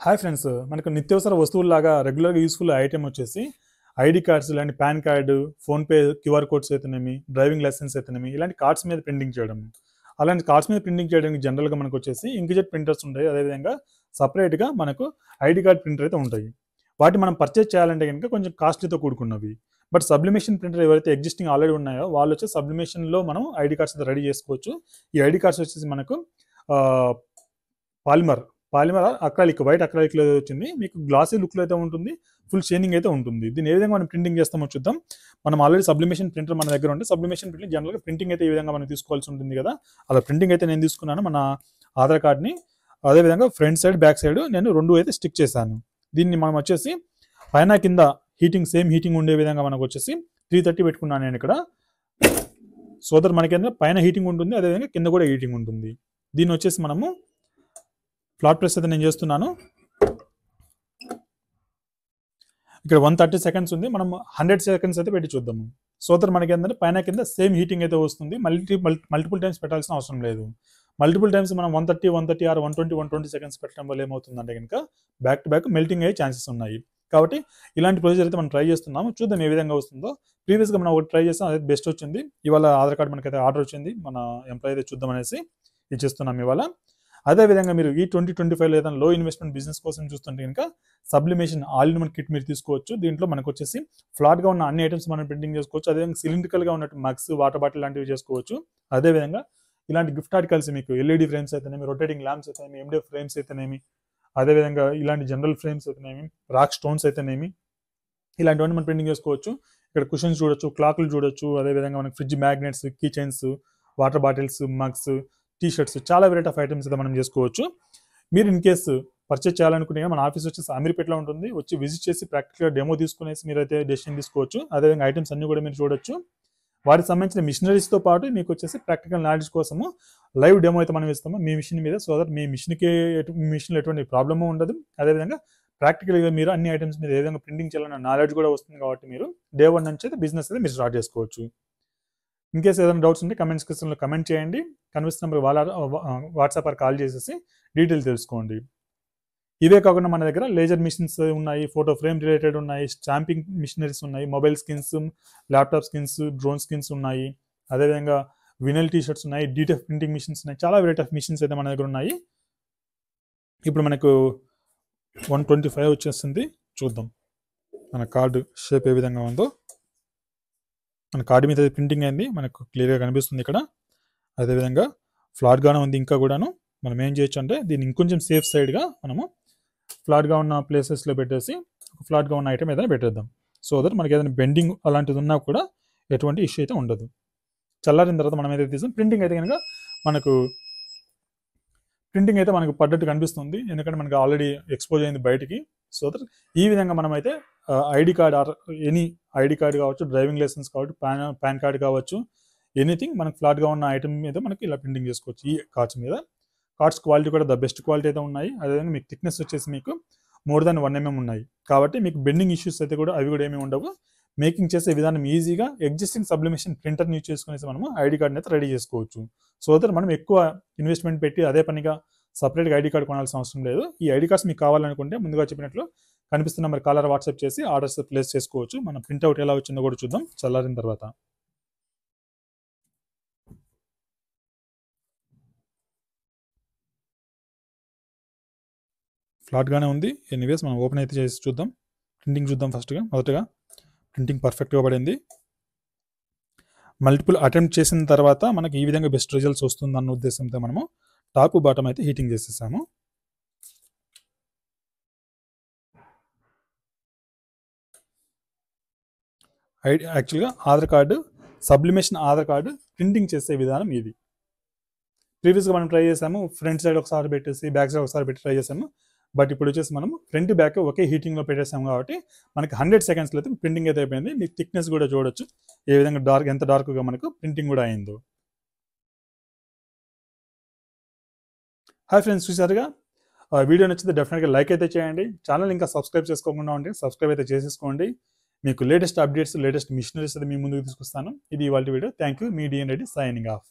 Hi friends, మనకు నిత్యావసర వస్తువుల్లాగా రెగ్యులర్గా యూస్ఫుల్ ఐటెం వచ్చేసి ఐడి కార్డ్స్ ఇలాంటి pan card, PhonePe QR codes అయితేనేమి, డ్రైవింగ్ లైసెన్స్ అయితేనేమి ఇలాంటి కార్డ్స్ మీద ప్రింటింగ్ చేయడం. అలాంటి కార్డ్స్ మీద ప్రింటింగ్ చేయడానికి జనరల్గా మనకు వచ్చేసి ఇంక్జెట్ ప్రింటర్స్ ఉంటాయి. అదేవిధంగా సపరేట్గా మనకు ఐడి కార్డ్ ప్రింటర్ అయితే ఉంటాయి. వాటి మనం పర్చేజ్ చేయాలంటే కనుక కొంచెం కాస్ట్లీతో కూడుకున్నవి. బట్ సబ్లిమేషన్ ప్రింటర్ ఎవరైతే ఎగ్జిస్టింగ్ ఆల్రెడీ ఉన్నాయో వాళ్ళు వచ్చి సబ్లిమేషన్లో మనం ఐడి కార్డ్స్ అయితే రెడీ చేసుకోవచ్చు. ఈ ఐడి కార్డ్స్ వచ్చేసి మనకు పాలిమర్ అక్రాలిక్, వైట్ అక్రాలిక్లో వచ్చింది. మీకు గ్లాసీ లుక్లో అయితే ఉంటుంది, ఫుల్ షైనింగ్ అయితే ఉంటుంది. దీన్ని ఏ విధంగా మనం ప్రింటింగ్ చేస్తామో చూద్దాం. మనం ఆల్రెడీ సబ్లిమేషన్ ప్రింటర్ మన దగ్గర ఉంటే సబ్లిమేషన్ ప్రింటర్ జనరల్గా ప్రింటింగ్ అయితే ఈ విధంగా మనం తీసుకోవాల్సి ఉంటుంది కదా. అలా ప్రింటింగ్ అయితే నేను తీసుకున్నాను మన ఆధార్ కార్డ్ని. అదేవిధంగా ఫ్రంట్ సైడ్ బ్యాక్ సైడ్ నేను రెండు అయితే స్టిక్ చేశాను. దీన్ని మనం వచ్చేసి పైన కింద హీటింగ్ సేమ్ హీటింగ్ ఉండే విధంగా మనకు వచ్చేసి 330 పెట్టుకున్నాను నేను ఇక్కడ. సోదర్ మనకి పైన హీటింగ్ ఉంటుంది, అదేవిధంగా కింద కూడా హీటింగ్ ఉంటుంది. దీన్ని వచ్చేసి మనము ఫ్లాట్ ప్రెస్ అయితే నేను చేస్తున్నాను. ఇక్కడ 130 సెకండ్స్ ఉంది, మనం 100 సెకండ్స్ అయితే పెట్టి చూద్దాము. సోదర్ మనకి ఏంటంటే పైన కింద సేమ్ హీటింగ్ అయితే వస్తుంది. మల్టిపుల్ టైమ్స్ పెట్టాల్సిన అవసరం లేదు. మల్టిపుల్ టైమ్స్ మనం 130, 130 ఆర్ 120 సెకండ్స్ పెట్టడం వల్ల ఏమవుతుందంటే కనుక బ్యాక్ టు బ్యాక్ మెల్టింగ్ అయ్యే ఛాన్సెస్ ఉన్నాయి. కాబట్టి ఇలాంటి ప్రొసీజర్ అయితే మనం ట్రై చేస్తున్నాము. చూద్దాం ఏ విధంగా వస్తుందో. ప్రీవియస్గా మనం ఒకటి ట్రై చేస్తాం, అదే బెస్ట్ వచ్చింది. ఇవాళ ఆధార్ కార్డ్ మనకైతే ఆర్డర్ వచ్చింది, మన ఎంప్లాయ్ అయితే చూద్దాం అనేసి ఇది చేస్తున్నాం ఇవాళ. అదేవిధంగా మీరు ఈ 2025 ఏదైనా లో ఇన్వెస్ట్మెంట్ బిజినెస్ కోసం చూస్తుంటే కనుక sublimation all in one kit మీరు తీసుకోవచ్చు. దీంట్లో మనకు వచ్చేసి ఫ్లాట్గా ఉన్న అన్ని ఐటమ్స్ మనం ప్రింటింగ్ చేసుకోవచ్చు. అదేవిధంగా సిలిండ్రికల్గా ఉన్నట్టు మగ్స్, వాటర్ బాటిల్ లాంటివి చేసుకోవచ్చు. అదేవిధంగా ఇలాంటి గిఫ్ట్ ఆర్టికల్స్ మీకు ఎల్ఈడి ఫ్రేమ్స్ అయితేనేమి, రొటేటింగ్ ల్యాంప్స్ అయితేనేమి, ఎండిఎఫ్ ఫ్రేమ్స్ అయితేనేమి, అదేవిధంగా ఇలాంటి జనరల్ ఫ్రేమ్స్ అయితేనేమి, రాక్ స్టోన్స్ అయితేనేమి, ఇలాంటివన్నీ మనం ప్రింటింగ్ చేసుకోవచ్చు. ఇక్కడ కుషన్స్ చూడొచ్చు, క్లాక్లు చూడొచ్చు. అదేవిధంగా మనకి fridge magnets, key chains, water bottles, mugs, T shirts, చాలా వెరైటీ ఆఫ్ ఐటమ్స్ అయితే మనం చేసుకోవచ్చు. మీరు ఇన్ కేసు పర్చేజ్ చేయాలనుకుంటే మన ఆఫీస్ వచ్చేసి అమీర్పేటలో ఉంటుంది. వచ్చి విజిట్ చేసి ప్రాక్టికల్గా డెమో తీసుకునేసి మీరైతే డెసిషన్ తీసుకోవచ్చు. అదేవిధంగా ఐటమ్స్ అన్ని కూడా మీరు చూడొచ్చు. వాటికి సంబంధించిన మిషనరీస్తో పాటు మీకు వచ్చేసి ప్రాక్టికల్ నాలెడ్జ్ కోసము లైవ్ డెమో అయితే మనం ఇస్తాము మీ మిషన్ మీద. సో దట్ మీ మిషన్లో ఎటువంటి ప్రాబ్లము ఉండదు. అదేవిధంగా ప్రాక్టికల్గా మీరు అన్ని ఐటమ్స్ మీద ఏ విధంగా ప్రింటింగ్ చేయాలన్న నాలెడ్జ్ కూడా వస్తుంది. కాబట్టి మీరు డే 1 నుంచి అయితే బిజినెస్ అయితే మీరు స్టార్ట్ చేసుకోవచ్చు. ఇన్ కేసు ఏదైనా డౌట్స్ ఉంటే కమెంట్ సెక్షన్లో కమెంట్ చేయండి. కనిపిస్తున్న నెంబర్ వాట్సాప్ ఆర్ కాల్ చేసేసి డీటెయిల్ తెలుసుకోండి. ఇవే కాకుండా మన దగ్గర లేజర్ మిషన్స్ ఉన్నాయి, ఫోటో ఫ్రేమ్ రిలేటెడ్ ఉన్నాయి, స్టాంపింగ్ మిషనరీస్ ఉన్నాయి, mobile skins, laptop skins, drone skins ఉన్నాయి. అదేవిధంగా వినల్ టీ షర్ట్స్ ఉన్నాయి, డీటెఫ్ ప్రింటింగ్ మిషన్స్ ఉన్నాయి. చాలా వెరైటీ ఆఫ్ మిషన్స్ అయితే మన దగ్గర ఉన్నాయి. ఇప్పుడు మనకు 125 వచ్చేస్తుంది. చూద్దాం మన కార్డు షేప్ ఏ విధంగా ఉందో. మన కార్డు మీద ప్రింటింగ్ అయింది, మనకు క్లియర్గా కనిపిస్తుంది ఇక్కడ. అదేవిధంగా ఫ్లాట్గానే ఉంది. ఇంకా కూడాను మనం ఏం చేయొచ్చు అంటే దీన్ని ఇంకొంచెం సేఫ్ సైడ్గా మనము ఫ్లాట్గా ఉన్న ప్లేసెస్లో పెట్టేసి ఒక ఫ్లాట్గా ఉన్న ఐటమ్ ఏదైనా పెట్టేద్దాం. సో దట్ మనకి ఏదైనా బెండింగ్ అలాంటిది ఉన్నా కూడా ఎటువంటి ఇష్యూ అయితే ఉండదు. చల్లారిన తర్వాత మనం ఏదైతే తీసాం ప్రింటింగ్ అయితే కనుక మనకు పడ్డట్టు కనిపిస్తుంది. ఎందుకంటే మనకు ఆల్రెడీ ఎక్స్పోజ్ అయింది బయటికి. సో దట్ ఈ విధంగా మనమైతే ID card or any ID card కావచ్చు, డ్రైవింగ్ లైసెన్స్ కావచ్చు, పాన్ కార్డ్ కావచ్చు, ఎనీథింగ్ మనకు ఫ్లాట్గా ఉన్న ఐటమ్ మీద మనకి ఇలా ప్రింటింగ్ చేసుకోవచ్చు. ఈ కార్డ్స్ మీద కార్డ్స్ క్వాలిటీ కూడా ద బెస్ట్ క్వాలిటీ అయితే ఉన్నాయి. అదేవిధంగా మీకు థిక్నెస్ వచ్చేసి మీకు మోర్ దాన్ 1 mm ఉన్నాయి. కాబట్టి మీకు బెండింగ్ ఇష్యూస్ అయితే కూడా అవి కూడా ఏమీ ఉండవు. మేకింగ్ చేసే విధానం ఈజీగా ఎగ్జిస్టింగ్ సబ్లిమేషన్ ప్రింటర్ని యూజ్ చేసుకునేసి మనము ఐడి కార్డ్ని అయితే రెడీ చేసుకోవచ్చు. సో దట్ మనం ఎక్కువ ఇన్వెస్ట్మెంట్ పెట్టి అదే పనిగా సపరేట్గా ఐడి కార్డ్ కొనాల్సిన అవసరం లేదు. ఈ ఐడి కార్డ్స్ మీకు కావాలనుకుంటే ముందుగా చెప్పినట్లు కనిపిస్తున్న మరి కాలర్ వాట్సాప్ చేసి ఆర్డర్స్ ప్లేస్ చేసుకోవచ్చు. మనం ప్రింట్అవుట్ ఎలా వచ్చిందో కూడా చూద్దాం చల్లారిన తర్వాత. ఫ్లాట్గానే ఉంది. ఎనీవేస్ మనం ఓపెన్ అయితే చేసి చూద్దాం. ప్రింటింగ్ చూద్దాం మొదటగా ప్రింటింగ్ పర్ఫెక్ట్గా పడింది. మల్టిపుల్ అటెంప్ట్ చేసిన తర్వాత మనకి ఈ విధంగా బెస్ట్ రిజల్ట్స్ వస్తుందన్న ఉద్దేశంతో మనము టాప్ బాటమ్ అయితే హీటింగ్ చేసేసాము. యాక్చువల్గా Aadhaar card sublimation Aadhaar card printing చేసే విధానం ఇది. ప్రీవియస్గా మనం ట్రై చేసాము, ఫ్రంట్ సైడ్ ఒకసారి పెట్టేసి బ్యాక్ సైడ్ ఒకసారి పెట్టి ట్రై చేసాము. బట్ ఇప్పుడు వచ్చేసి మనం ఫ్రంట్ బ్యాక్ ఒకే హీటింగ్లో పెట్టేసాము కాబట్టి మనకి 100 సెకండ్స్లో అయితే ప్రింటింగ్ అయితే అయిపోయింది. మీకు థిక్నెస్ కూడా చూడొచ్చు ఏ విధంగా ఎంత డార్క్గా మనకు ప్రింటింగ్ కూడా అయిందో. హాయ్ ఫ్రెండ్స్, చూసారుగా వీడియో నచ్చితే డెఫినెట్గా లైక్ అయితే చేయండి. ఛానల్ ఇంకా సబ్స్క్రైబ్ చేసుకోకుండా ఉంటే సబ్స్క్రైబ్ అయితే చేసేసుకోండి. మీకు లేటెస్ట్ అప్డేట్స్, లేటెస్ట్ మిషనరీస్ అయితే మీ ముందుకు తీసుకొస్తాను. ఇది ఇవాళ వీడియో. Thank you. మీ డిఎన్ రెడ్డి సైనింగ్ ఆఫ్.